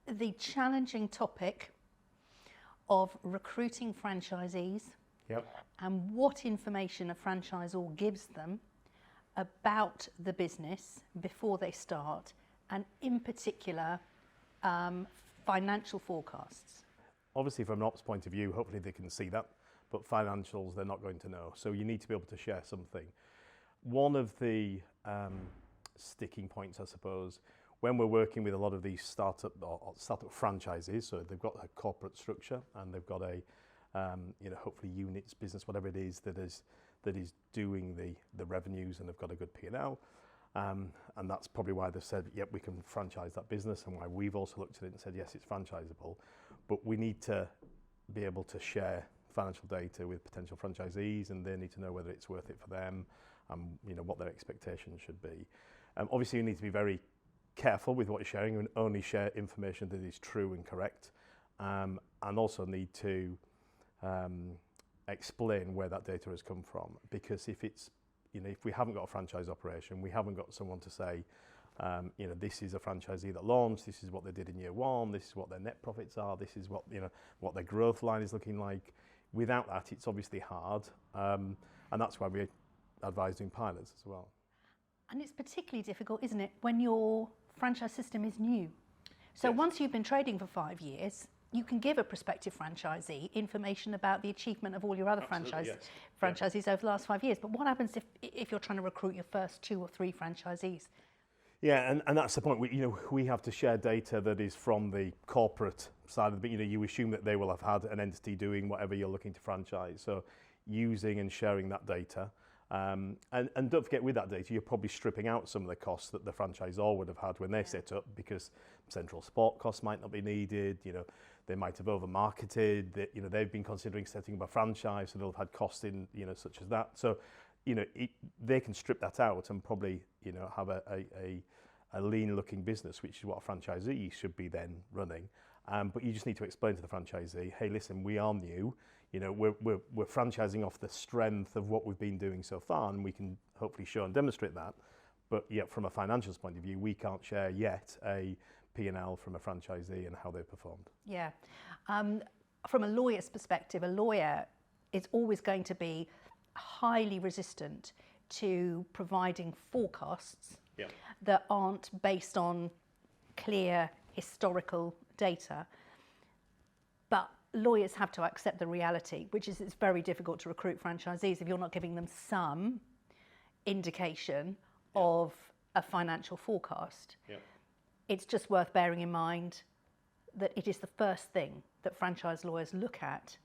the challenging topic of recruiting franchisees and what information a franchisor gives them about the business before they start, and in particular, financial forecasts. Obviously, from an ops point of view, hopefully they can see that, but financials they're not going to know. So you need to be able to share something. One of the sticking points, I suppose, when we're working with a lot of these startup franchises, so they've got a corporate structure and they've got a hopefully units business, whatever it is that is doing the revenues, and they've got a good P&L, and that's probably why they've said, yep, we can franchise that business, and why we've also looked at it and said, yes, it's franchisable, but we need to be able to share financial data with potential franchisees, and they need to know whether it's worth it for them, and what their expectations should be. Obviously, you need to be very careful with what you're sharing and only share information that is true and correct, and also need to explain where that data has come from, because if it's, if we haven't got a franchise operation, we haven't got someone to say, this is a franchisee that launched, this is what they did in year one, this is what their net profits are, this is what, what their growth line is looking like. Without that, it's obviously hard, and that's why we advise doing pilots as well. And it's particularly difficult, isn't it, when your franchise system is new? So once you've been trading for 5 years, you can give a prospective franchisee information about the achievement of all your other franchisees over the last 5 years. But what happens if you're trying to recruit your first 2 or 3 franchisees? Yeah, and that's the point. We have to share data that is from the corporate side of the, you assume that they will have had an entity doing whatever you're looking to franchise. So using and sharing that data. And don't forget, with that data, you're probably stripping out some of the costs that the franchisor would have had when they set up, because central support costs might not be needed. They might have over-marketed. They've been considering setting up a franchise, so they'll have had costs in, such as that. So, they can strip that out and probably, have a lean-looking business, which is what a franchisee should be then running. But you just need to explain to the franchisee, hey, listen, we are new. We're franchising off the strength of what we've been doing so far, and we can hopefully show and demonstrate that. But yet, from a financials point of view, we can't share yet a P&L from a franchisee and how they've performed. Yeah. From a lawyer's perspective, a lawyer is always going to be highly resistant to providing forecasts that aren't based on clear historical data. But lawyers have to accept the reality, which is it's very difficult to recruit franchisees if you're not giving them some indication of a financial forecast. It's just worth bearing in mind that it is the first thing that franchise lawyers look at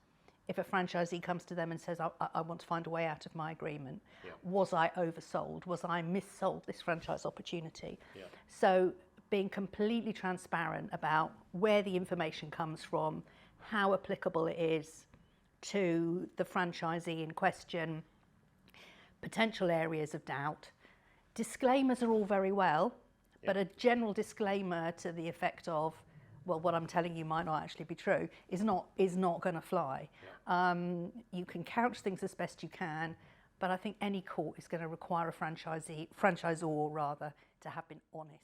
if a franchisee comes to them and says, I want to find a way out of my agreement. Was I oversold? Was I missold this franchise opportunity? So being completely transparent about where the information comes from, how applicable it is to the franchisee in question, potential areas of doubt. Disclaimers are all very well, but a general disclaimer to the effect of, well, what I'm telling you might not actually be true, is not going to fly. You can couch things as best you can, but I think any court is going to require a franchisor rather, to have been honest.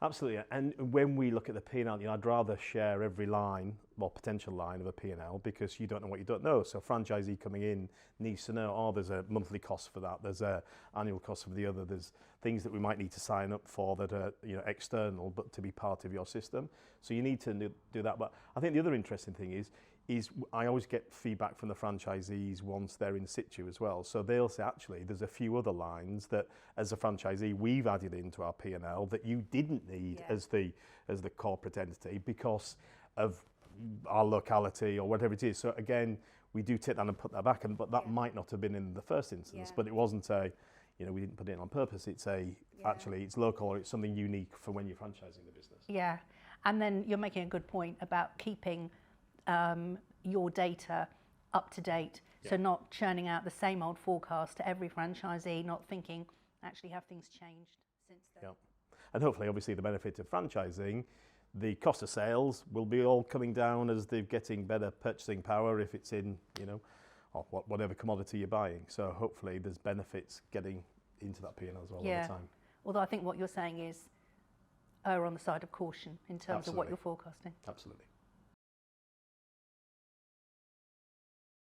Absolutely, and when we look at the P&L, I'd rather share every line, or potential line of a P&L, because you don't know what you don't know. So a franchisee coming in needs to know, there's a monthly cost for that, there's a annual cost for the other, there's things that we might need to sign up for that are external, but to be part of your system. So you need to do that. But I think the other interesting thing is I always get feedback from the franchisees once they're in situ as well. So they'll say, actually, there's a few other lines that, as a franchisee, we've added into our P&L that you didn't need as the corporate entity because of our locality or whatever it is. So again, we do take that and put that back, but that might not have been in the first instance. But it wasn't we didn't put it in on purpose. It's actually it's local, or it's something unique for when you're franchising the business. Yeah, and then you're making a good point about keeping your data up to date. So not churning out the same old forecast to every franchisee, not thinking, actually, have things changed since then? And hopefully, obviously, the benefit of franchising, the cost of sales will be all coming down as they're getting better purchasing power if it's in, or whatever commodity you're buying. So hopefully there's benefits getting into that P&L as well over time. Although I think what you're saying is err on the side of caution in terms of what Absolutely. you're forecasting. Absolutely.